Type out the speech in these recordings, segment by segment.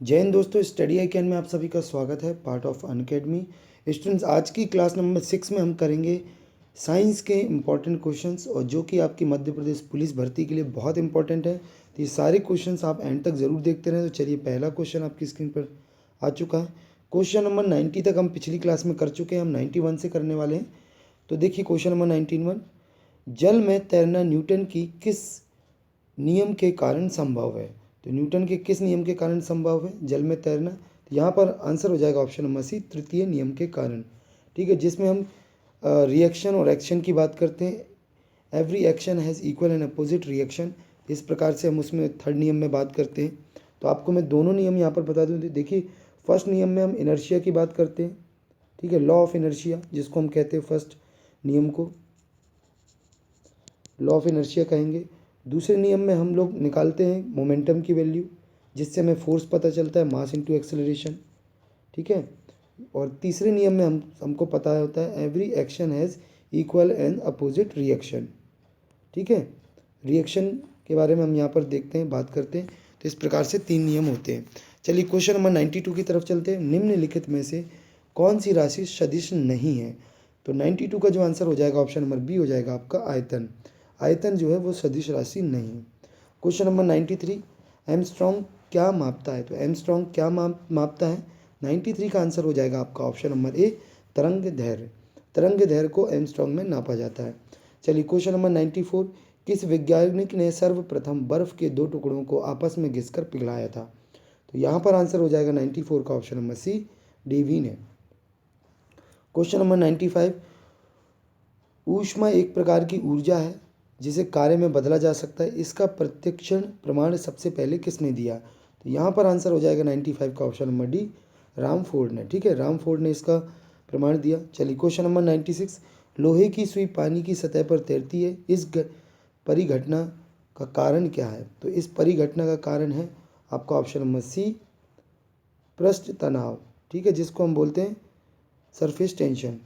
जय हिंद दोस्तों, study I can में आप सभी का स्वागत है। Part of Unacademy. स्टूडेंट्स, आज की क्लास नंबर 6 में हम करेंगे साइंस के इम्पॉर्टेंट क्वेश्चंस, और जो कि आपकी मध्य प्रदेश पुलिस भर्ती के लिए बहुत इंपॉर्टेंट है। तो ये सारे क्वेश्चंस आप एंड तक ज़रूर देखते रहें। तो चलिए, पहला क्वेश्चन आपकी स्क्रीन पर आ चुका है। क्वेश्चन नंबर 90 तक हम पिछली क्लास में कर चुके हैं, हम 91 से करने वाले हैं। तो देखिए क्वेश्चन नंबर 91, जल में तैरना न्यूटन की किस नियम के कारण संभव है। तो न्यूटन के किस नियम के कारण संभव है जल में तैरना। तो यहाँ पर आंसर हो जाएगा ऑप्शन नंबर सी, तृतीय नियम के कारण। ठीक है, जिसमें हम रिएक्शन और एक्शन की बात करते हैं। Every action has equal and opposite reaction, इस प्रकार से हम उसमें थर्ड नियम में बात करते हैं। तो आपको मैं दोनों नियम यहाँ पर बता दूँ। देखिए, फर्स्ट नियम में हम इनर्शिया की बात करते हैं। ठीक है, लॉ ऑफ इनर्शिया जिसको हम कहते हैं, फर्स्ट नियम को लॉ ऑफ इनर्शिया कहेंगे। दूसरे नियम में हम लोग निकालते हैं मोमेंटम की वैल्यू, जिससे हमें फोर्स पता चलता है, मास इनटू एक्सेलरेशन। ठीक है, और तीसरे नियम में हमको पता होता है every action has equal and opposite reaction. ठीक है, रिएक्शन के बारे में हम यहाँ पर देखते हैं, बात करते हैं। तो इस प्रकार से 3 नियम होते हैं। चलिए क्वेश्चन नंबर 92 की तरफ चलते हैं। निम्नलिखित में से कौन सी राशि सदिश नहीं है। तो 92 का जो आंसर हो जाएगा ऑप्शन नंबर बी हो जाएगा आपका आयतन। आयतन जो है वो सदिश राशि नहीं है। क्वेश्चन नंबर 93, एमस्ट्रॉन्ग क्या मापता है। तो एमस्ट्रॉन्ग क्या मापता है। 93 का आंसर हो जाएगा आपका ऑप्शन नंबर ए, तरंग धैर्य। तरंग धैर्य को एमस्ट्रॉन्ग में नापा जाता है। चलिए क्वेश्चन नंबर 94, किस वैज्ञानिक ने सर्वप्रथम बर्फ के 2 टुकड़ों को आपस में घिसकर पिघलाया था। तो यहाँ पर आंसर हो जाएगा 94 का ऑप्शन नंबर सी, डीवी ने। क्वेश्चन नंबर 95, ऊष्मा एक प्रकार की ऊर्जा है जिसे कार्य में बदला जा सकता है, इसका प्रत्यक्षण प्रमाण सबसे पहले किसने दिया। तो यहाँ पर आंसर हो जाएगा 95 का ऑप्शन नंबर डी, रामफोर्ड ने। ठीक है, रामफोर्ड ने इसका प्रमाण दिया। चलिए क्वेश्चन नंबर 96, लोहे की सुई पानी की सतह पर तैरती है, इस परिघटना का कारण क्या है। तो इस परिघटना का कारण है आपका ऑप्शन नंबर सी, पृष्ठ तनाव। ठीक है, जिसको हम बोलते हैं surface tension.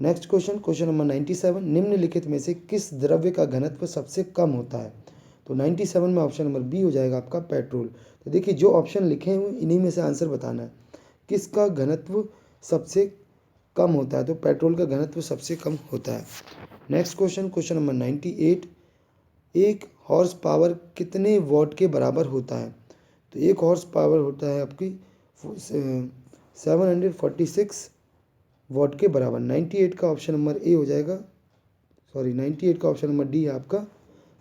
Next question, question number 97, निम्नलिखित में से किस द्रव्य का घनत्व सबसे कम होता है। तो 97 में ऑप्शन नंबर बी हो जाएगा आपका पेट्रोल। तो देखिए, जो ऑप्शन लिखे हुए इन्हीं में से आंसर बताना है, किसका घनत्व सबसे कम होता है। तो पेट्रोल का घनत्व सबसे कम होता है। नेक्स्ट क्वेश्चन, क्वेश्चन नंबर 98, एक हॉर्स पावर कितने वॉट के बराबर होता है। तो एक हॉर्स पावर होता है आपकी 746 वॉट के बराबर। 98 का ऑप्शन नंबर ए हो जाएगा, 98 का ऑप्शन नंबर डी है आपका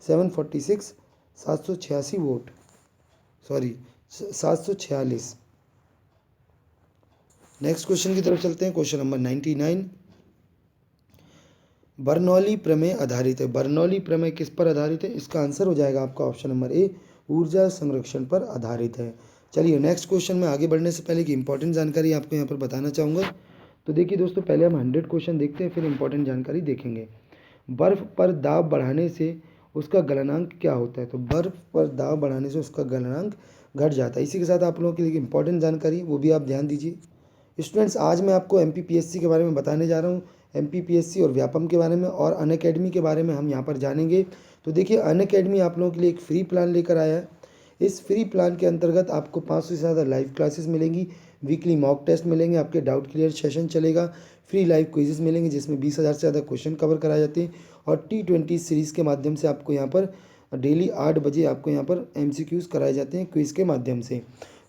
746, 786 वोट, 746। नेक्स्ट क्वेश्चन की तरफ चलते हैं। क्वेश्चन नंबर 99, बर्नौली प्रमेय आधारित है। बर्नौली प्रमेय किस पर आधारित है। इसका आंसर हो जाएगा आपका ऑप्शन नंबर ए, ऊर्जा संरक्षण पर आधारित है। चलिए नेक्स्ट क्वेश्चन में आगे बढ़ने से पहले की इंपॉर्टेंट जानकारी आपको यहाँ पर बताना चाहूँगा। तो देखिए दोस्तों, पहले हम 100 क्वेश्चन देखते हैं, फिर इंपॉर्टेंट जानकारी देखेंगे। बर्फ़ पर दाब बढ़ाने से उसका गलनांक क्या होता है। तो बर्फ़ पर दाब बढ़ाने से उसका गलनांक घट जाता है। इसी के साथ आप लोगों के लिए इंपॉर्टेंट जानकारी, वो भी आप ध्यान दीजिए। स्टूडेंट्स, आज मैं आपको एमपीपीएससी के बारे में बताने जा रहा हूँ। एमपीपीएससी और व्यापम के बारे में और अनअकैडमी के बारे में हम यहाँ पर जानेंगे। तो देखिए, अनअकैडमी आप लोगों के लिए एक फ्री प्लान लेकर आया है। इस फ्री प्लान के अंतर्गत आपको 500 से ज़्यादा लाइव क्लासेस मिलेंगी, वीकली मॉक टेस्ट मिलेंगे, आपके डाउट क्लियर सेशन चलेगा, फ्री लाइव क्विजेस मिलेंगे जिसमें 20,000 से ज़्यादा क्वेश्चन कवर कराए जाते हैं, और T20 सीरीज़ के माध्यम से आपको यहाँ पर डेली 8 बजे आपको यहाँ पर MCQs कराए जाते हैं क्विज़ के माध्यम से।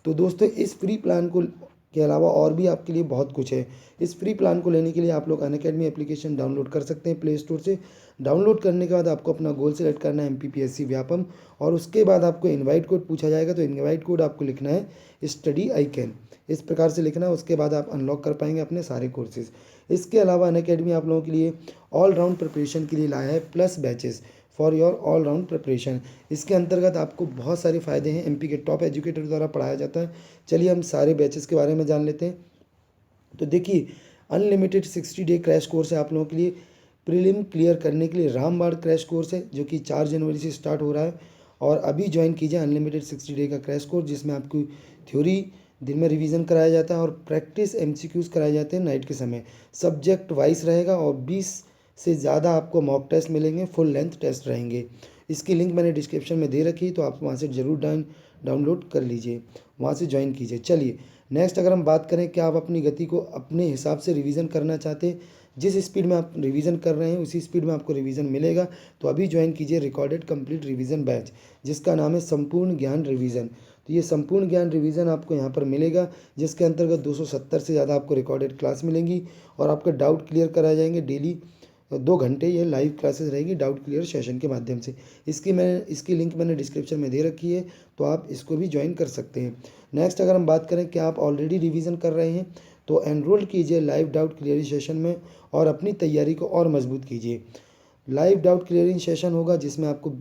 तो दोस्तों, इस फ्री प्लान को के अलावा और भी आपके लिए बहुत कुछ है। इस फ्री प्लान को लेने के लिए आप लोग अनअकैडमी एप्लीकेशन डाउनलोड कर सकते हैं प्ले स्टोर से। डाउनलोड करने के बाद आपको अपना गोल सेलेक्ट करना है एमपीपीएससी व्यापम, और उसके बाद आपको इनवाइट कोड पूछा जाएगा। तो इनवाइट कोड आपको लिखना है स्टडी आई कैन, इस प्रकार से लिखना है। उसके बाद आप अनलॉक कर पाएंगे अपने सारे कोर्सेज। इसके अलावा अनअकैडमी आप लोगों के लिए ऑल राउंड प्रिपरेशन के लिए लाया है plus batches for your all round preparation. इसके अंतर्गत आपको बहुत सारे फ़ायदे हैं, एमपी के टॉप एजुकेटर द्वारा पढ़ाया जाता है। चलिए हम सारे बैचेस के बारे में जान लेते हैं। तो देखिए, अनलिमिटेड 60 डे क्रैश कोर्स है आप लोगों के लिए। प्रीलिम क्लियर करने के लिए रामबाण क्रैश कोर्स है, जो कि 4 जनवरी से स्टार्ट हो रहा है, और अभी ज्वाइन कीजिए अनलिमिटेड 60 डे का क्रैश कोर्स, जिसमें आपकी थ्योरी दिन में रिवीजन कराया जाता है और प्रैक्टिस MCQs कराए जाते हैं नाइट के समय। सब्जेक्ट वाइज रहेगा और 20 से ज़्यादा आपको मॉक टेस्ट मिलेंगे, फुल लेंथ टेस्ट रहेंगे। इसकी लिंक मैंने डिस्क्रिप्शन में दे रखी है, तो आप वहाँ से ज़रूर डाउनलोड कर लीजिए। वहाँ से ज्वाइन कीजिए। चलिए नेक्स्ट अगर हम बात करें कि आप अपनी गति को अपने हिसाब से रिवीजन करना चाहते हैं, जिस स्पीड में आप रिवीजन कर रहे हैं उसी स्पीड में आपको रिवीजन मिलेगा, तो अभी ज्वाइन कीजिए रिकॉर्डेड कंप्लीट रिवीजन बैच, जिसका नाम है संपूर्ण ज्ञान रिवीजन। तो ये संपूर्ण ज्ञान रिवीजन आपको यहाँ पर मिलेगा, जिसके अंतर्गत 270 से ज़्यादा आपको रिकॉर्डेड क्लास मिलेंगी और आपका डाउट क्लियर कराए जाएंगे डेली 2 घंटे। ये लाइव क्लासेस रहेगी डाउट क्लियर सेशन के माध्यम से। इसकी लिंक मैंने डिस्क्रिप्शन में दे रखी है, तो आप इसको भी ज्वाइन कर सकते हैं। नेक्स्ट अगर हम बात करें कि आप ऑलरेडी रिवीजन कर रहे हैं, तो एनरोल कीजिए लाइव डाउट क्लियरिंग सेशन में और अपनी तैयारी को और मजबूत कीजिए। लाइव डाउट क्लियरिंग सेशन होगा जिसमें आपको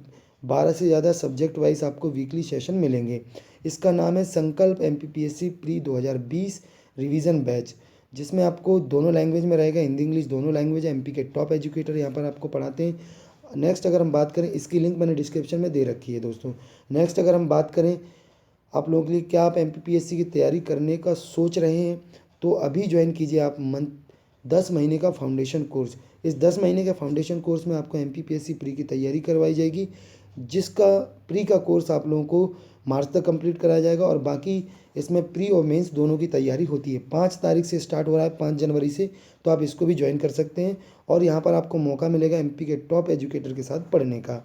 12 से ज़्यादा सब्जेक्ट वाइज आपको वीकली सेशन मिलेंगे। इसका नाम है संकल्प MPPSC प्री 2020 रिवीजन बैच, जिसमें आपको दोनों लैंग्वेज में रहेगा, हिंदी इंग्लिश दोनों लैंग्वेज है। MP के टॉप एजुकेटर यहाँ पर आपको पढ़ाते हैं। नेक्स्ट अगर हम बात करें, इसकी लिंक मैंने डिस्क्रिप्शन में दे रखी है दोस्तों। नेक्स्ट अगर हम बात करें आप लोगों के लिए, क्या आप MPPSC की तैयारी करने का सोच रहे हैं, तो अभी ज्वाइन कीजिए आप 10 महीने का फाउंडेशन कोर्स। इस 10 महीने के फाउंडेशन कोर्स में आपको MPPSC प्री की तैयारी करवाई जाएगी, जिसका प्री का कोर्स आप लोगों को मार्च तक कंप्लीट कराया जाएगा और बाकी इसमें प्री और मेंस दोनों की तैयारी होती है। 5 तारीख से स्टार्ट हो रहा है, 5 जनवरी से, तो आप इसको भी ज्वाइन कर सकते हैं और यहाँ पर आपको मौका मिलेगा MP के टॉप एजुकेटर के साथ पढ़ने का।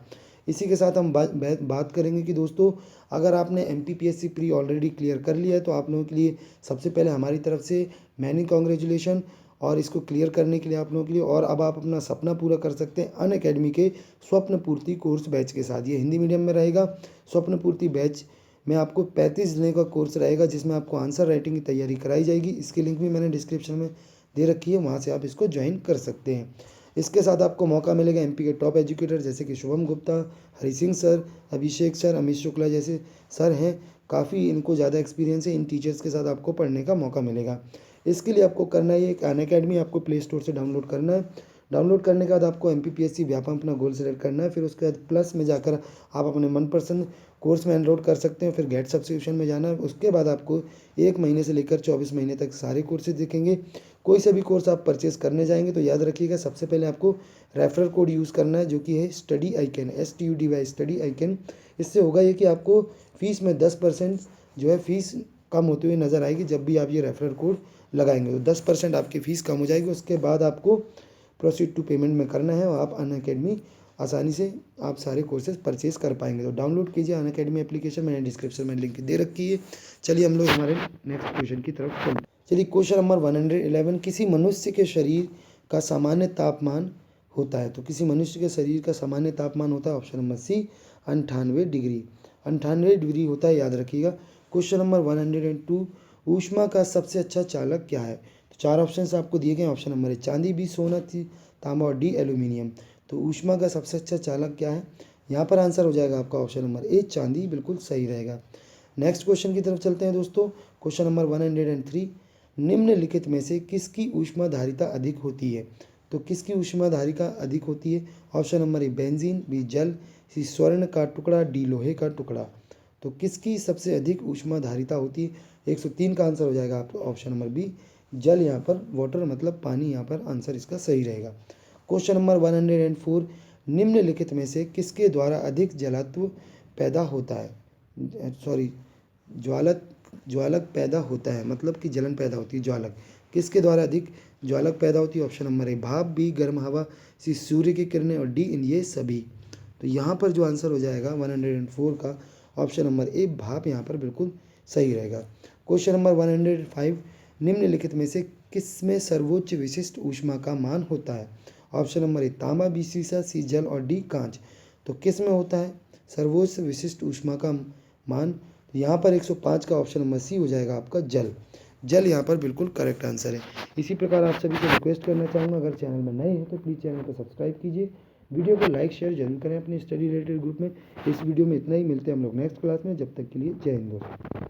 इसी के साथ हम बात करेंगे कि दोस्तों, अगर आपने MPPSC प्री ऑलरेडी क्लियर कर लिया है तो आप लोगों के लिए सबसे पहले हमारी तरफ से मैनी कॉन्ग्रेचुलेशन, और इसको क्लियर करने के लिए आप लोगों के लिए, और अब आप अपना सपना पूरा कर सकते हैं अनअकैडमी के स्वप्न पूर्ति कोर्स बैच के साथ। ये हिंदी मीडियम में रहेगा। स्वप्न पूर्ति बैच में आपको 35 दिनों का कोर्स रहेगा, जिसमें आपको आंसर राइटिंग की तैयारी कराई जाएगी। इसकी लिंक भी मैंने डिस्क्रिप्शन में दे रखी है, वहाँ से आप इसको ज्वाइन कर सकते हैं। इसके साथ आपको मौका मिलेगा MP के टॉप एजुकेटर जैसे कि शुभम गुप्ता, हरि सिंह सर, अभिषेक सर, अमित शुक्ला जैसे सर हैं, काफ़ी इनको ज़्यादा एक्सपीरियंस है। इन टीचर्स के साथ आपको पढ़ने का मौका मिलेगा। इसके लिए आपको करना है, एक अनअकैडमी आपको प्ले स्टोर से डाउनलोड करना है। डाउनलोड करने के बाद आपको MPPSC व्यापम अपना गोल सेलेक्ट करना है। फिर उसके बाद प्लस में जाकर आप अपने मनपसंद कोर्स में एनरोल कर सकते हैं। फिर गेट सब्सक्रिप्शन में जाना है। उसके बाद आपको 1 महीने से लेकर 24 महीने तक सारे कोर्सेज दिखेंगे। कोई सा भी कोर्स आप परचेस करने जाएंगे तो याद रखिएगा, सबसे पहले आपको रेफरल कोड यूज़ करना है, जो कि है study icon, STUDY study icon. इससे होगा ये कि आपको फीस में 10% जो है फीस कम होती हुई नज़र आएगी जब भी आप ये रेफरल कोड लगाएंगे, तो 10% आपकी फ़ीस कम हो जाएगी। उसके बाद आपको प्रोसीड टू पेमेंट में करना है और आप अनअकैडमी आसानी से आप सारे कोर्सेज परचेज कर पाएंगे। तो डाउनलोड कीजिए अनअकैडमी एप्लीकेशन, मैंने डिस्क्रिप्शन में लिंक दे रखी है। चलिए हम लोग हमारे नेक्स्ट क्वेश्चन की तरफ चलते हैं। चलिए क्वेश्चन नंबर 111, किसी मनुष्य के शरीर का सामान्य तापमान होता है, तो किसी मनुष्य के शरीर का सामान्य तापमान होता है option number C 98 degree. 98 degree होता है, याद रखिएगा। क्वेश्चन नंबर 102, ऊष्मा का सबसे अच्छा चालक क्या है, तो 4 ऑप्शन आपको दिए गए। ऑप्शन नंबर ए चांदी, बी सोना, तांबा और डी एल्यूमिनियम। तो ऊष्मा का सबसे अच्छा चालक क्या है, यहाँ पर आंसर हो जाएगा आपका ऑप्शन नंबर ए चांदी, बिल्कुल सही रहेगा। नेक्स्ट क्वेश्चन की तरफ चलते हैं दोस्तों। क्वेश्चन नंबर 103, निम्नलिखित में से किसकी ऊष्माधारिता अधिक होती है, तो किसकी ऊष्माधारिता अधिक होती है। Option number A benzene, B जल, सी स्वर्ण का टुकड़ा, डी लोहे का टुकड़ा। तो किसकी सबसे अधिक ऊष्माधारिता होती है, 103 का आंसर हो जाएगा आपका ऑप्शन नंबर बी जल, यहाँ पर वाटर मतलब पानी, यहाँ पर आंसर इसका सही रहेगा। क्वेश्चन नंबर 104, निम्नलिखित में से किसके द्वारा अधिक जलत्व पैदा होता है, ज्वालक पैदा होता है, मतलब कि जलन पैदा होती है, ज्वालक किसके द्वारा अधिक ज्वालक पैदा होती है। ऑप्शन नंबर ए भाप, बी गर्म हवा, सी सूर्य की किरणें और डी इन ये सभी। तो यहाँ पर जो आंसर हो जाएगा 104 का ऑप्शन नंबर ए भाप, यहाँ पर बिल्कुल सही रहेगा। क्वेश्चन नंबर 105, निम्नलिखित में से किसमें सर्वोच्च विशिष्ट ऊष्मा का मान होता है। ऑप्शन नंबर ए तांबा, बी सीसा, सी जल और डी कांच। तो किस में होता है सर्वोच्च विशिष्ट ऊष्मा का मान, तो यहाँ पर 105 का ऑप्शन नंबर सी हो जाएगा आपका जल। जल यहाँ पर बिल्कुल करेक्ट आंसर है। इसी प्रकार आप सभी को रिक्वेस्ट करना चाहूँगा, अगर चैनल में नए हैं तो प्लीज़ चैनल को सब्सक्राइब कीजिए, वीडियो को लाइक शेयर जरूर करें अपने स्टडी रिलेटेड ग्रुप में। इस वीडियो में इतना ही, मिलते हैं हम लोग नेक्स्ट क्लास में, जब तक के लिए जय हिंद दोस्तों।